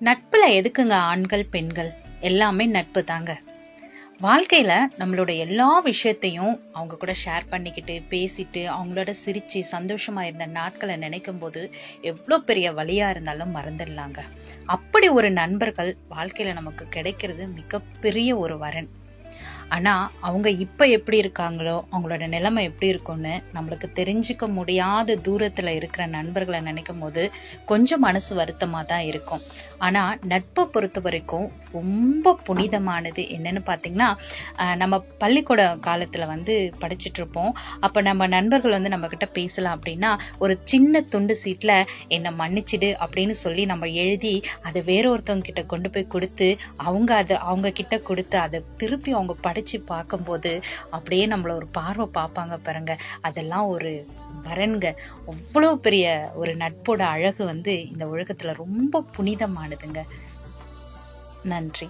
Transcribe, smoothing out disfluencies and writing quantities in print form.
நட்புல எதுக்குங்க ஆண்கள் பெண்கள் எல்லாமே நட்பு தாங்க. வாழ்க்கையில நம்மளோட எல்லா விஷயத்தையும் அவங்க கூட ஷேர் பண்ணிக்கிட்டு பேசிட்டு அவங்களோட சிரிச்சு சந்தோஷமா இருந்த நாட்களை நினைக்கும் போது எவ்வளோ பெரிய வலியா இருந்தாலும் மறந்துடலாங்க. அப்படி ஒரு நண்பர்கள் வாழ்க்கையில நமக்கு கிடைக்கிறது மிகப்பெரிய ஒரு வரன். ஆனா அவங்க இப்ப எப்படி இருக்காங்களோ அவங்களோட நிலைமை எப்படி இருக்கும்னு நம்மளுக்கு தெரிஞ்சுக்க முடியாத தூரத்துல இருக்கிற நண்பர்களை நினைக்கும் போது கொஞ்சம் மனசு வருத்தமா தான் இருக்கும். ஆனா நட்பை பொறுத்த வரைக்கும் ரொம்ப புனிதமானது என்னன்னு பாத்தீங்கன்னா, நம்ம பள்ளிக்கூட காலத்துல படிச்சுட்டு இருப்போம். அப்ப நம்ம நண்பர்கள் நம்ம கிட்ட பேசலாம் அப்படின்னா ஒரு சின்ன துண்டு சீட்ல என்னை மன்னிச்சிடு அப்படின்னு சொல்லி நம்ம எழுதி அதை வேற ஒருத்தவங்க கிட்ட கொண்டு போய் கொடுத்து அவங்க கிட்ட கொடுத்து அதை திருப்பி அவங்க படிச்சு பார்க்கும்போது அப்படியே நம்மள ஒரு பார்வை பார்ப்பாங்க பாருங்க. அதெல்லாம் ஒரு வரன்க. அவ்வளோ பெரிய ஒரு நட்போட அழகு இந்த உலகத்துல ரொம்ப புனிதமானதுங்க. நன்றி.